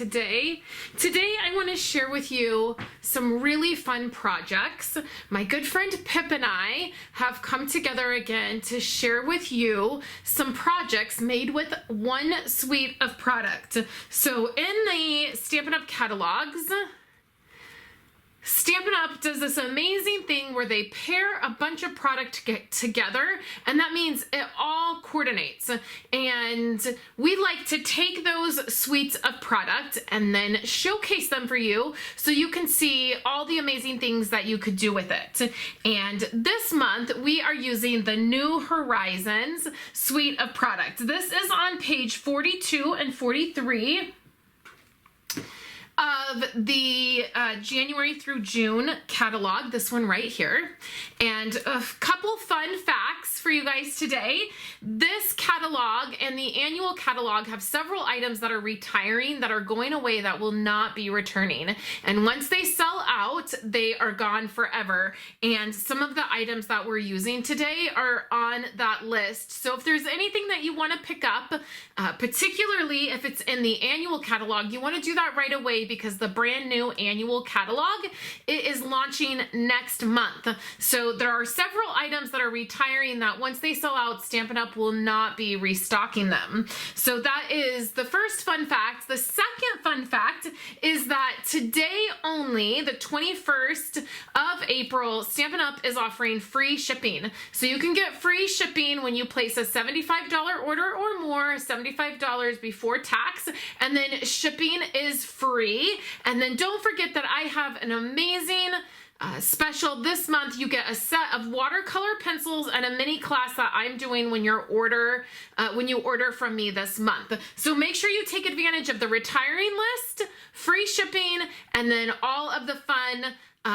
today. Today I want to share with you some really fun projects. My good friend Pip and I have come together again to share with you some projects made with one suite of product. So in the Stampin' Up! Catalogs, Stampin' Up! Does this amazing thing where they pair a bunch of product together, and that means it all coordinates. And we like to take those suites of product and then showcase them for you so you can see all the amazing things that you could do with it. And this month we are using the New Horizons suite of product. This is on page 42 and 43 of the January through June catalog, this one right here. And a couple fun facts for you guys today. This catalog and the annual catalog have several items that are retiring, that are going away, that will not be returning. And once they sell out, they are gone forever. And some of the items that we're using today are on that list. So if there's anything that you want to pick up, particularly if it's in the annual catalog, you want to do that right away, because the brand new annual catalog, it is launching next month. So there are several items that are retiring that once they sell out, Stampin' Up! Will not be restocking them. So that is the first fun fact. The second fun fact is that today only, the 21st of April, Stampin' Up! Is offering free shipping. So you can get free shipping when you place a $75 order or more, $75 before tax, and then shipping is free. And then don't forget that I have an amazing special this month. You get a set of watercolor pencils and a mini class that I'm doing when you order from me this month. So make sure you take advantage of the retiring list, free shipping, and then all of the fun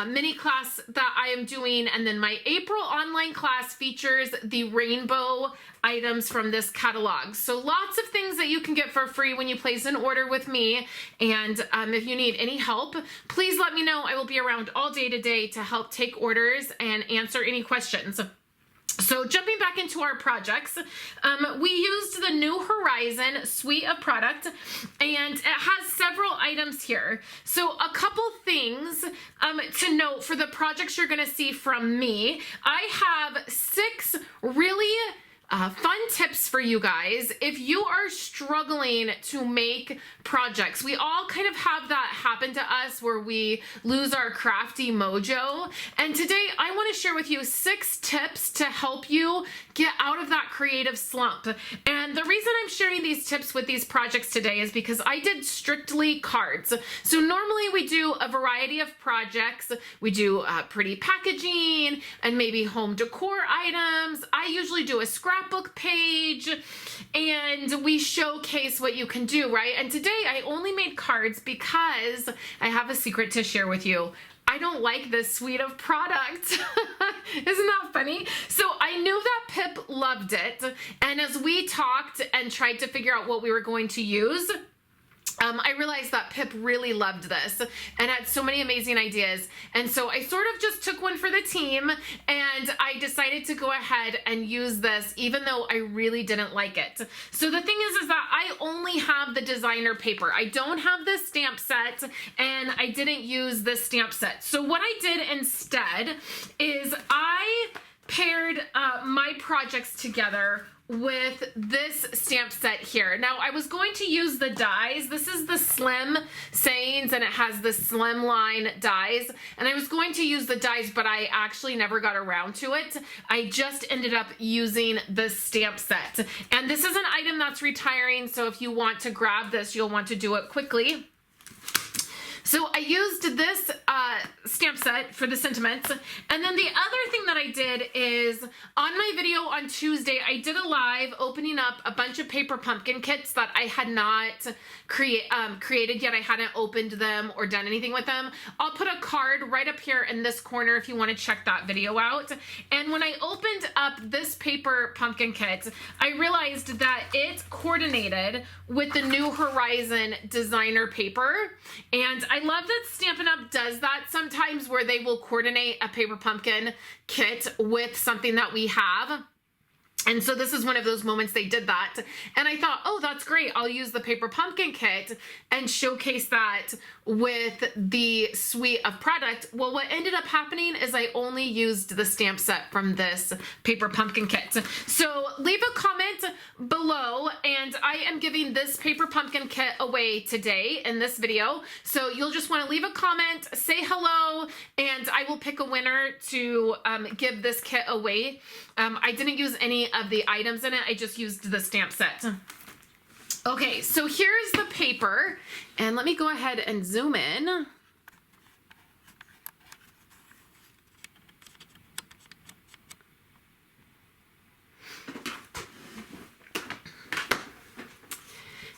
mini class that I am doing. And then my April online class features the rainbow items from this catalog. So lots of things that you can get for free when you place an order with me. And if you need any help, please let me know. I will be around all day today to help take orders and answer any questions. So jumping back into our projects, we used the New Horizon suite of product, and it has several items here. So a couple things to note for the projects you're going to see from me. I have 6 really fun tips for you guys if you are struggling to make projects. We all kind of have that happen to us where we lose our crafty mojo. And today I want to share with you 6 tips to help you get out of that creative slump. And the reason I'm sharing these tips with these projects today is because I did strictly cards. So normally we do a variety of projects. We do pretty packaging and maybe home decor items. I usually do a scrapbook page and we showcase what you can do, right? And today I only made cards because I have a secret to share with you. I don't like this suite of product. Isn't that funny? So I knew that Pip loved it. And as we talked and tried to figure out what we were going to use, I realized that Pip really loved this and had so many amazing ideas. And so I sort of just took one for the team and I decided to go ahead and use this even though I really didn't like it. So the thing is that I only have the designer paper. I don't have this stamp set and I didn't use this stamp set. So what I did instead is I paired my projects together with this stamp set here. Now I was going to use the dies. This is the Slim Sayings and it has the slim line dies. And I was going to use the dies, but I actually never got around to it. I just ended up using the stamp set. And this is an item that's retiring. So if you want to grab this, you'll want to do it quickly. So I used this stamp set for the sentiments. And then the other thing that I did is on my video on Tuesday, I did a live opening up a bunch of paper pumpkin kits that I had not created yet. I hadn't opened them or done anything with them. I'll put a card right up here in this corner if you want to check that video out. And when I opened up this paper pumpkin kit, I realized that it coordinated with the New Horizon designer paper. And I love that Stampin' Up! Does that sometimes where they will coordinate a paper pumpkin kit with something that we have. And so this is one of those moments they did that. And I thought, oh, that's great. I'll use the paper pumpkin kit and showcase that with the suite of product. Well, what ended up happening is I only used the stamp set from this paper pumpkin kit. So leave a comment below, and I am giving this paper pumpkin kit away today in this video. So you'll just want to leave a comment, say hello, and I will pick a winner to give this kit away. I didn't use any of the items in it. I just used the stamp set. Okay, so here's the paper, and let me go ahead and zoom in.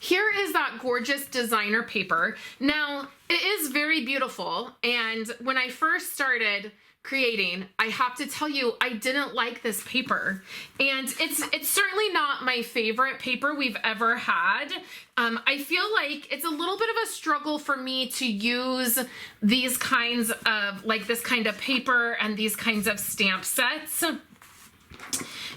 Here is that gorgeous designer paper. Now, it is very beautiful, and when I first started creating, I have to tell you, I didn't like this paper, and it's certainly not my favorite paper we've ever had. I feel like it's a little bit of a struggle for me to use these kinds of, like this kind of paper and these kinds of stamp sets,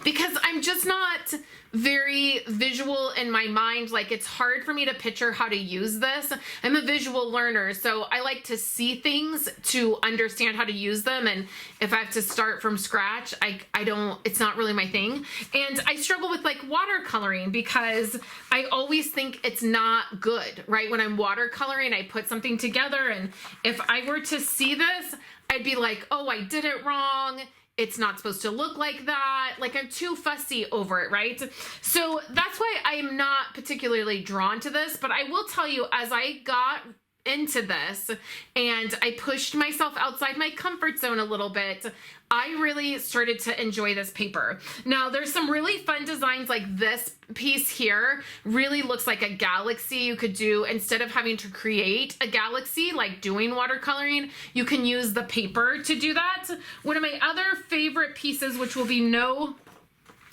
because I'm just not very visual in my mind. Like, it's hard for me to picture how to use this. I'm a visual learner, so I like to see things to understand how to use them, and if I have to start from scratch, I don't, it's not really my thing. And I struggle with like watercoloring because I always think it's not good, right? When I'm watercoloring, I put something together, and if I were to see this, I'd be like, oh, I did it wrong. It's not supposed to look like that. Like, I'm too fussy over it, right? So that's why I'm not particularly drawn to this, but I will tell you, as I got into this and I pushed myself outside my comfort zone a little bit, I really started to enjoy this paper. Now, there's some really fun designs, like this piece here really looks like a galaxy. You could do, instead of having to create a galaxy, like doing watercoloring, you can use the paper to do that. One of my other favorite pieces, which will be no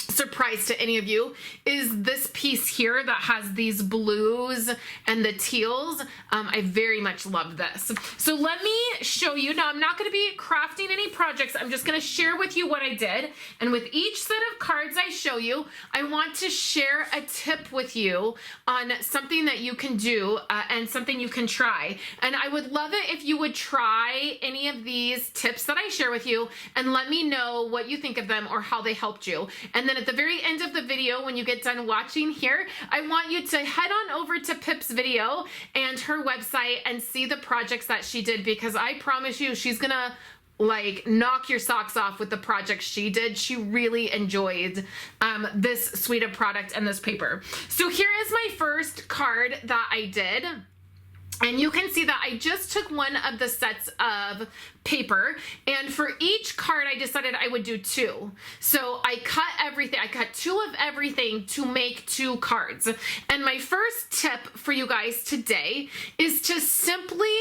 surprise to any of you, is this piece here that has these blues and the teals. I very much love this. So let me show you. Now, I'm not going to be crafting any projects. I'm just going to share with you what I did. And with each set of cards I show you, I want to share a tip with you on something that you can do and something you can try. And I would love it if you would try any of these tips that I share with you and let me know what you think of them or how they helped you. And then at the very end of the video, when you get done watching here, I want you to head on over to Pip's video and her website and see the projects that she did, because I promise you, she's gonna like knock your socks off with the projects she did. She really enjoyed this suite of product and this paper. So here is my first card that I did. And you can see that I just took one of the sets of paper, and for each card I decided I would do two. So I cut everything. I cut two of everything to make two cards. And my first tip for you guys today is to simply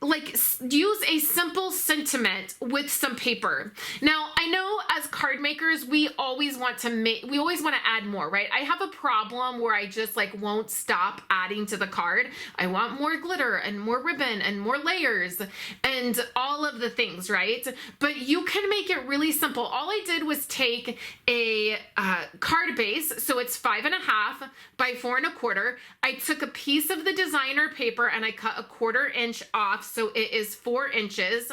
like use a simple sentiment with some paper. Now, I know as card makers, we always want to add more, right? I have a problem where I just like won't stop adding to the card. I want more glitter and more ribbon and more layers and all of the things, right? But you can make it really simple. All I did was take a card base, so it's 5.5 by 4 1/4. I took a piece of the designer paper and I cut 1/4 inch off, so it is 4 inches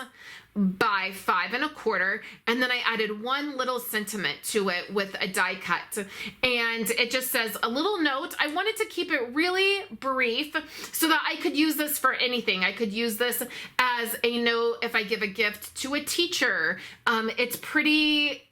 by 5 1/4, and then I added one little sentiment to it with a die cut, and it just says a little note. I wanted to keep it really brief so that I could use this for anything. I could use this as a note if I give a gift to a teacher. It's pretty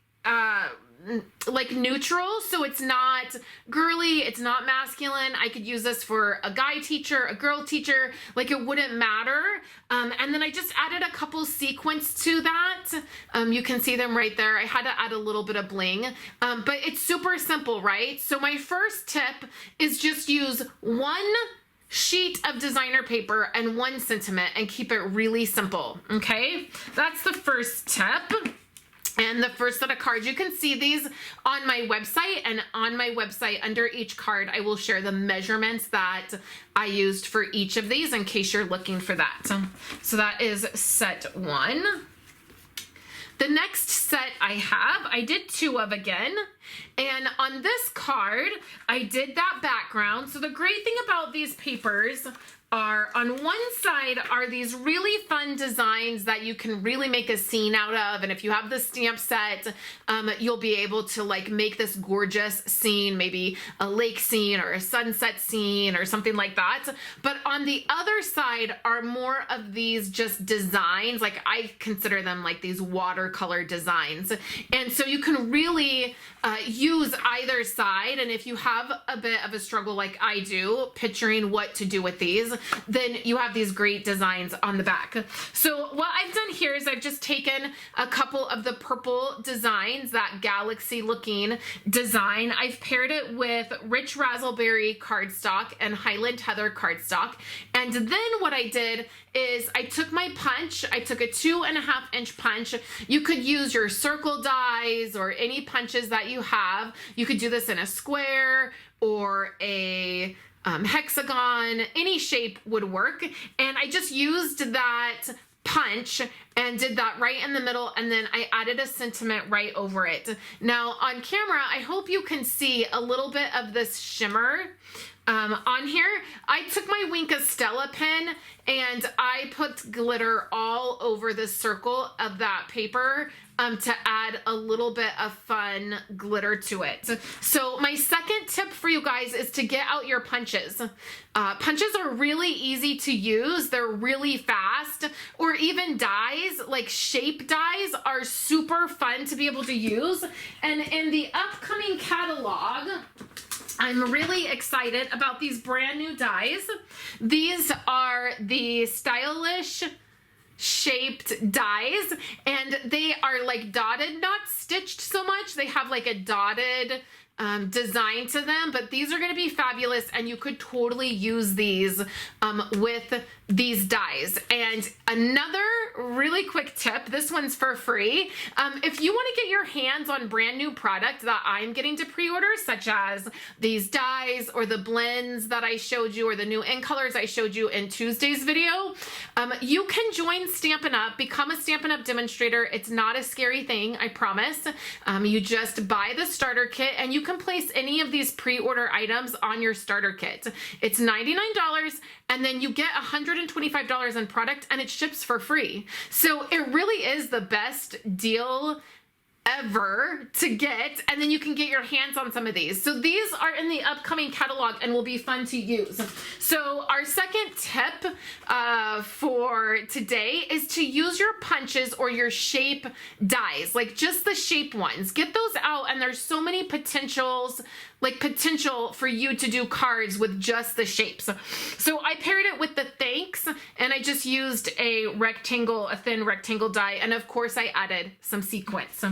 like neutral, so it's not girly, it's not masculine. I could use this for a guy teacher, a girl teacher, like it wouldn't matter. And then I just added a couple sequins to that. You can see them right there. I had to add a little bit of bling, but it's super simple, right? So my first tip is just use one sheet of designer paper and one sentiment and keep it really simple, okay? That's the first tip. And the first set of cards, you can see these on my website, and on my website under each card, I will share the measurements that I used for each of these in case you're looking for that. So that is set 1. The next set I did 2 of again. And on this card, I did that background. So the great thing about these papers are on one side are these really fun designs that you can really make a scene out of. And if you have the stamp set, you'll be able to like make this gorgeous scene, maybe a lake scene or a sunset scene or something like that. But on the other side are more of these just designs. Like I consider them like these watercolor designs. And so you can really use either side. And if you have a bit of a struggle like I do, picturing what to do with these, then you have these great designs on the back. So what I've done here is I've just taken a couple of the purple designs, that galaxy looking design. I've paired it with Rich Razzleberry cardstock and Highland Heather cardstock. And then what I did is I took my punch, I took a 2.5-inch punch. You could use your circle dies or any punches that you have. You could do this in a square or a hexagon, any shape would work. And I just used that punch and did that right in the middle, and then I added a sentiment right over it. Now on camera, I hope you can see a little bit of this shimmer on here. I took my Wink of Stella pen and I put glitter all over the circle of that paper to add a little bit of fun glitter to it. So my second tip for you guys is to get out your punches. Punches are really easy to use. They're really fast. Or even dies, like shape dies, are super fun to be able to use. And in the upcoming catalog, I'm really excited about these brand new dies. These are the Stylish shaped dies, and they are like dotted, not stitched so much. They have like a dotted design to them, but these are going to be fabulous, and you could totally use these with these dies. And another really quick tip, this one's for free. If you want to get your hands on brand new product that I'm getting to pre-order, such as these dies or the blends that I showed you or the new ink colors I showed you in Tuesday's video, you can join Stampin' Up, become a Stampin' Up demonstrator. It's not a scary thing, I promise. You just buy the starter kit and you can place any of these pre-order items on your starter kit. It's $99, and then you get $125 in product, and it ships for free. So it really is the best deal ever to get, and then you can get your hands on some of these. So these are in the upcoming catalog and will be fun to use. So our second tip for today is to use your punches or your shape dies, like just the shape ones. Get those out, and there's so many potential for you to do cards with just the shapes. So I paired it with the thanks, and I just used a thin rectangle die, and of course I added some sequins.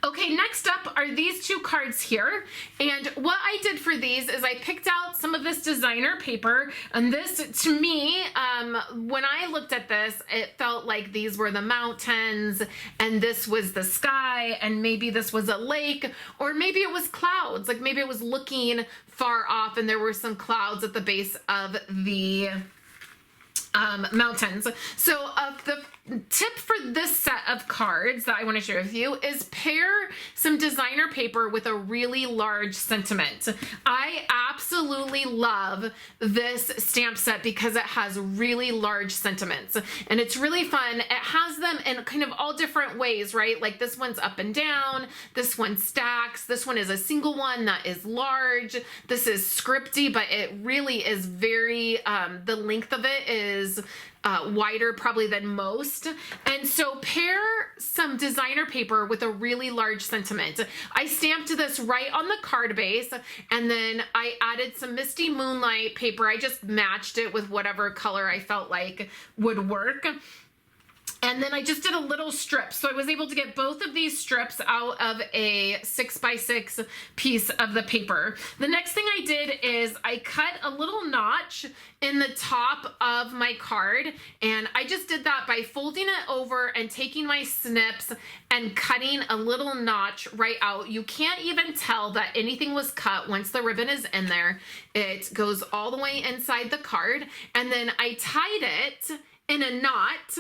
Okay, next up are these 2 cards here, and what I did for these is I picked out some of this designer paper, and this, to me, when I looked at this, it felt like these were the mountains, and this was the sky, and maybe this was a lake, or maybe it was clouds, like maybe it was looking far off, and there were some clouds at the base of the mountains. So the tip for this set of cards that I want to share with you is pair some designer paper with a really large sentiment. I absolutely love this stamp set because it has really large sentiments, and it's really fun. It has them in kind of all different ways, right? Like this one's up and down, this one stacks, this one is a single one that is large, this is scripty, but it really is very, the length of it is wider probably than most. And so pair some designer paper with a really large sentiment. I stamped this right on the card base, and then I added some Misty Moonlight paper. I just matched it with whatever color I felt like would work. And then I just did a little strip. So I was able to get both of these strips out of a 6x6 piece of the paper. The next thing I did is I cut a little notch in the top of my card. And I just did that by folding it over and taking my snips and cutting a little notch right out. You can't even tell that anything was cut once the ribbon is in there. It goes all the way inside the card. And then I tied it in a knot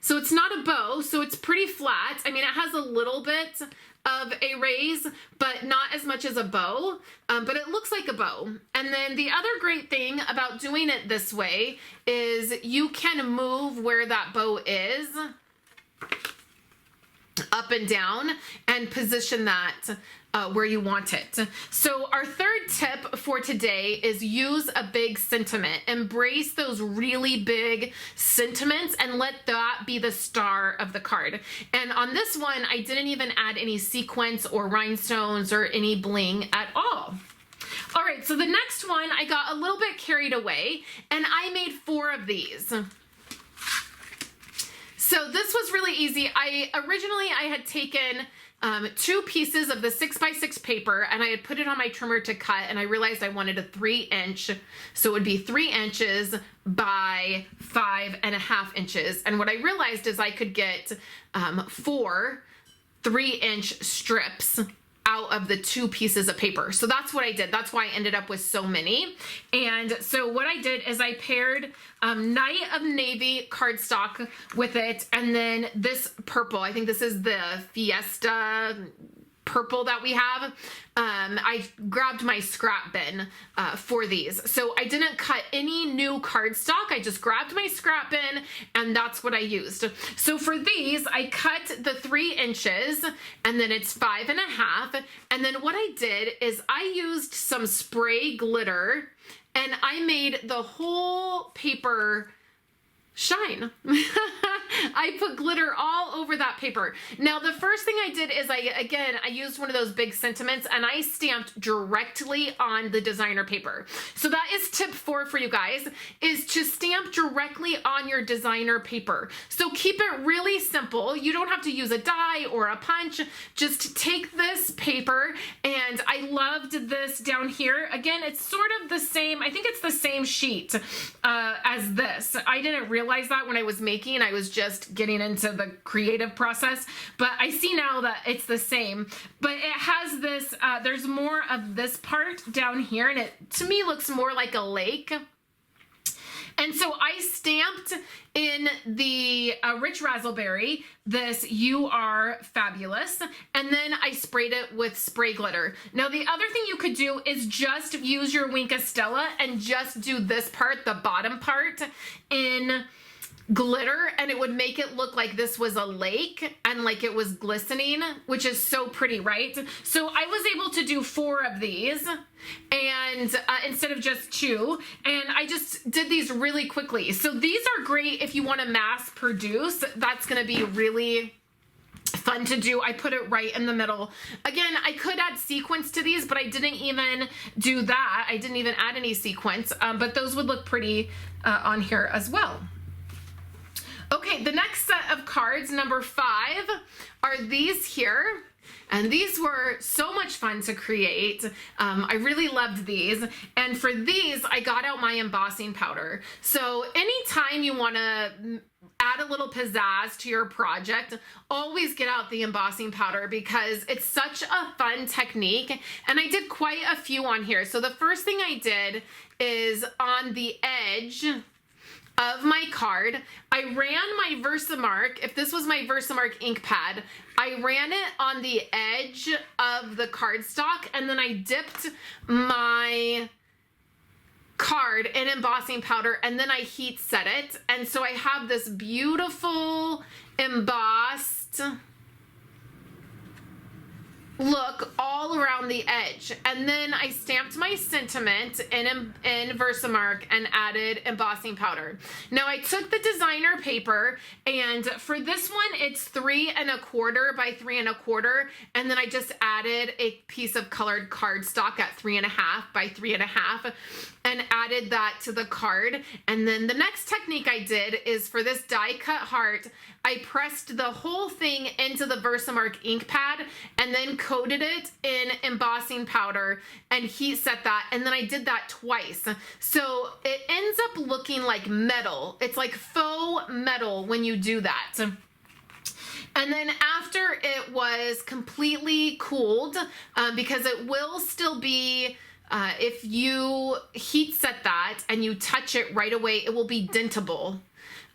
So it's not a bow, so it's pretty flat. I mean, it has a little bit of a raise, but not as much as a bow, but it looks like a bow. And then the other great thing about doing it this way is you can move where that bow is up and down and position that where you want it. So our third tip for today is use a big sentiment. Embrace those really big sentiments and let that be the star of the card. And on this one, I didn't even add any sequins or rhinestones or any bling at all. All right, so the next one, I got a little bit carried away and I made 4 of these. So this was really easy. Originally I had taken 2 pieces of the 6x6 paper and I had put it on my trimmer to cut, and I realized I wanted a 3-inch. So it would be 3 inches by 5.5 inches. And what I realized is I could get 4 3-inch strips out of the 2 pieces of paper. So that's what I did. That's why I ended up with so many. And so what I did is I paired Night of Navy cardstock with it, and then this purple. I think this is the Fiesta purple that we have. I grabbed my scrap bin for these. So I didn't cut any new cardstock. I just grabbed my scrap bin and that's what I used. So for these, I cut the 3 inches and then it's 5.5. And then what I did is I used some spray glitter and I made the whole paper shine. I put glitter all over that paper. Now, the first thing I did is I used one of those big sentiments and I stamped directly on the designer paper. So that is tip 4 for you guys, is to stamp directly on your designer paper. So keep it really simple. You don't have to use a die or a punch. Just take this paper, and I loved this down here. Again, it's sort of the same. I think it's the same sheet as this. I didn't realize that when I was making. I was just getting into the creative process, but I see now that it's the same. But it has this, there's more of this part down here, and it to me looks more like a lake. And so I stamped in the Rich Razzleberry this "You Are Fabulous," and then I sprayed it with spray glitter. Now, the other thing you could do is just use your Wink of Stella and just do this part, the bottom part, in glitter, and it would make it look like this was a lake and like it was glistening, which is so pretty, right? So I was able to do 4 of these and instead of just 2, and I just did these really quickly. So these are great if you want to mass produce. That's going to be really fun to do. I put it right in the middle. Again, I could add sequins to these, but I didn't even do that. I didn't even add any sequins, but those would look pretty on here as well. Okay, the next set of cards, number 5, are these here. And these were so much fun to create. I really loved these. And for these, I got out my embossing powder. So anytime you want to add a little pizzazz to your project, always get out the embossing powder because it's such a fun technique. And I did quite a few on here. So the first thing I did is on the edge of my card, I ran my Versamark. If this was my Versamark ink pad, I ran it on the edge of the cardstock, and then I dipped my card in embossing powder, and then I heat set it. And so I have this beautiful embossed look all around the edge. And then I stamped my sentiment in Versamark and added embossing powder. Now I took the designer paper, and for this one it's 3 1/4 by 3 1/4, and then I just added a piece of colored cardstock at 3 1/2 by 3 1/2 and added that to the card. And then the next technique I did is for this die cut heart, I pressed the whole thing into the Versamark ink pad and then coated it in embossing powder and heat set that. And then I did that twice. So it ends up looking like metal. It's like faux metal when you do that. And then after it was completely cooled, because it will still be, if you heat set that and you touch it right away, it will be dentable.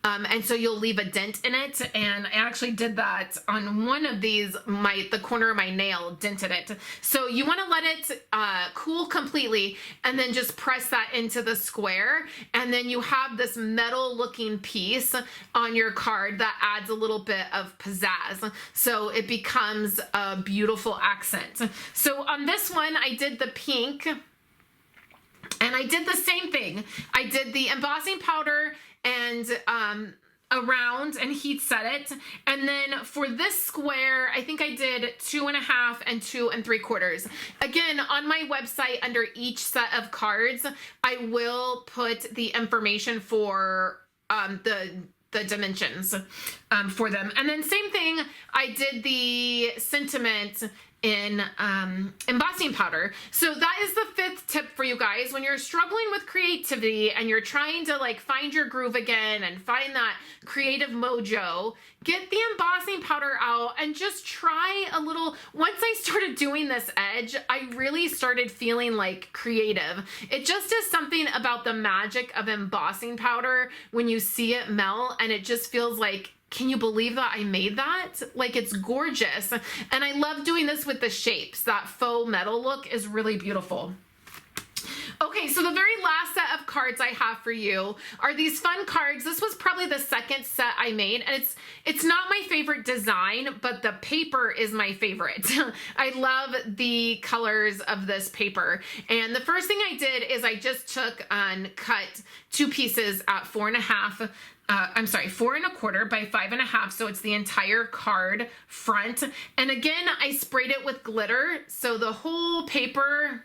And so you'll leave a dent in it. And I actually did that on one of these, the corner of my nail dented it. So you want to let it cool completely and then just press that into the square. And then you have this metal looking piece on your card that adds a little bit of pizzazz. So it becomes a beautiful accent. So on this one, I did the pink. And I did the same thing. I did the embossing powder and around and heat set it. And then for this square, I think I did 2.5 and 2 3/4. Again, on my website under each set of cards, I will put the information for the dimensions for them. And then same thing, I did the sentiment in embossing powder. So that is the 5th tip for you guys. When you're struggling with creativity and you're trying to like find your groove again and find that creative mojo, get the embossing powder out and just try a little. Once I started doing this edge, I really started feeling like creative. It just is something about the magic of embossing powder when you see it melt, and it just feels like, can you believe that I made that? Like, it's gorgeous. And I love doing this with the shapes. That faux metal look is really beautiful. Okay, so the very last set of cards I have for you are these fun cards. This was probably the second set I made, and it's not my favorite design, but the paper is my favorite. I love the colors of this paper. And the first thing I did is I just took and cut 2 pieces at 4.5. 4.25 by 5.5. So it's the entire card front. And again, I sprayed it with glitter. So the whole paper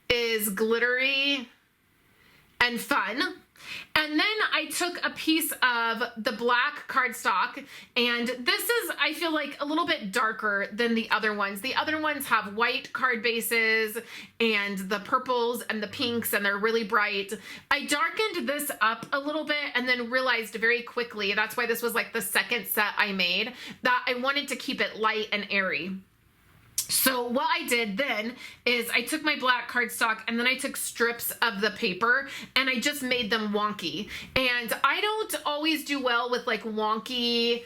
is glittery and fun. And then I took a piece of the black cardstock, and this is, I feel like, a little bit darker than the other ones. The other ones have white card bases and the purples and the pinks, and they're really bright. I darkened this up a little bit and then realized very quickly, that's why this was like the second set I made, that I wanted to keep it light and airy. So what I did then is I took my black cardstock and then I took strips of the paper and I just made them wonky. And I don't always do well with like wonky,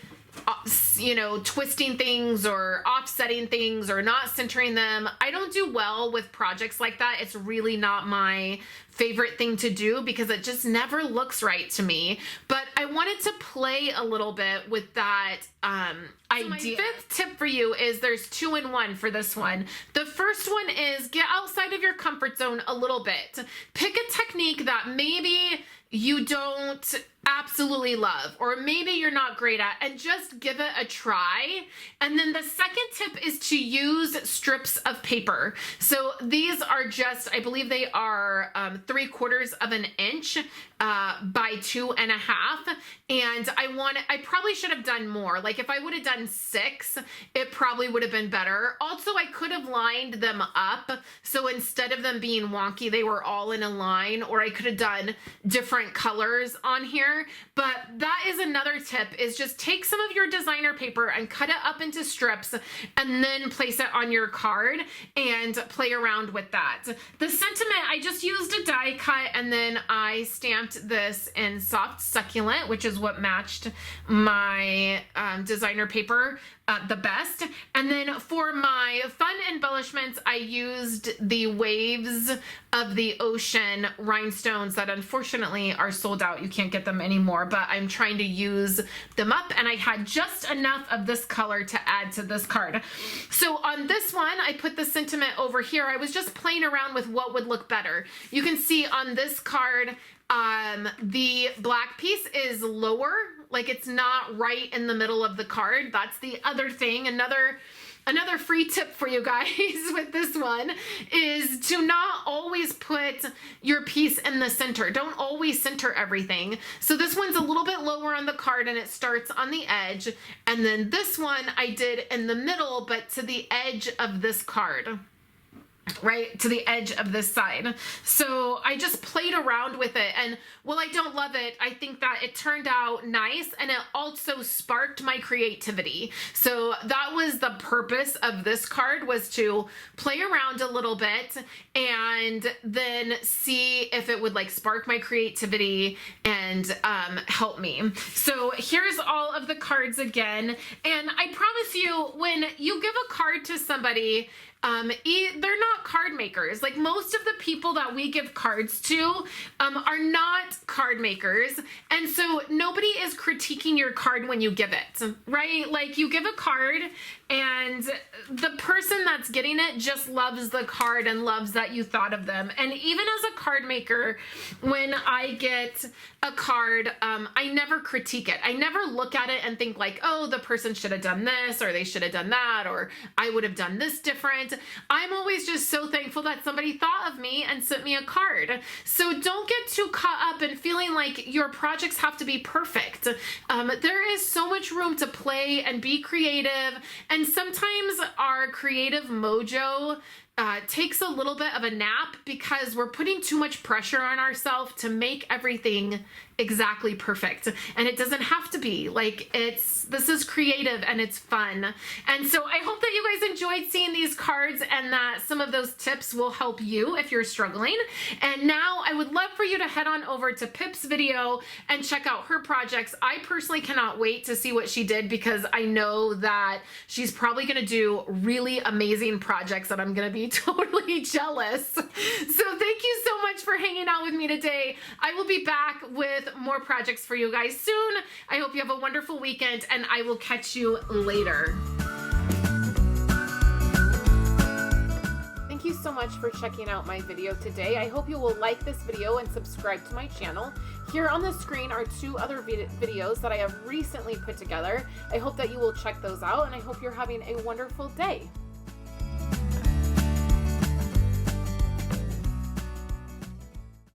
twisting things or offsetting things or not centering them. I don't do well with projects like that. It's really not my favorite thing to do because it just never looks right to me. But I wanted to play a little bit with that idea. My 5th tip for you is there's 2 in 1 for this one. The first one is get outside of your comfort zone a little bit. Pick a technique that maybe you don't absolutely love, or maybe you're not great at, and just give it a try. And then the second tip is to use strips of paper. So these are just, I believe they are 3/4 of an inch by 2.5. And I probably should have done more. Like if I would have done 6, it probably would have been better. Also, I could have lined them up. So instead of them being wonky, they were all in a line, or I could have done different colors on here. But that is another tip, is just take some of your designer paper and cut it up into strips and then place it on your card and play around with that. The sentiment, I just used a die cut and then I stamped this in soft succulent, which is what matched my designer paper the best. And then for my fun embellishments, I used the Waves of the Ocean rhinestones that unfortunately are sold out. You can't get them anymore, but I'm trying to use them up, and I had just enough of this color to add to this card. So on this one, I put the sentiment over here. I was just playing around with what would look better. You can see on this card, the black piece is lower, like it's not right in the middle of the card. That's the other thing. Another free tip for you guys with this one is to not always put your piece in the center. Don't always center everything. So this one's a little bit lower on the card and it starts on the edge. And then this one I did in the middle, but to the edge of this card. right to the edge of this side. So I just played around with it, and while I don't love it, I think that it turned out nice, and it also sparked my creativity. So that was the purpose of this card, was to play around a little bit and then see if it would like spark my creativity and help me. So here's all of the cards again, and I promise you, when you give a card to somebody, they're not card makers. Like, most of the people that we give cards to are not card makers, and so nobody is critiquing your card when you give it, right? Like, you give a card and the person that's getting it just loves the card and loves that you thought of them. And even as a card maker, when I get a card, I never critique it. I never look at it and think like, oh, the person should have done this, or they should have done that, or I would have done this different. I'm always just so thankful that somebody thought of me and sent me a card. So don't get too caught up in feeling like your projects have to be perfect. There is so much room to play and be creative, and sometimes our creative mojo takes a little bit of a nap because we're putting too much pressure on ourselves to make everything exactly perfect, and it doesn't have to be. Like, this is creative and it's fun. And so I hope that you guys enjoyed seeing these cards, and that some of those tips will help you if you're struggling. And now I would love for you to head on over to Pip's video and check out her projects. I personally cannot wait to see what she did, because I know that she's probably going to do really amazing projects that I'm going to be totally jealous. So thank you so much for hanging out with me today. I will be back with more projects for you guys soon. I hope you have a wonderful weekend, and I will catch you later. Thank you so much for checking out my video today. I hope you will like this video and subscribe to my channel. Here on the screen are 2 other videos that I have recently put together. I hope that you will check those out, and I hope you're having a wonderful day.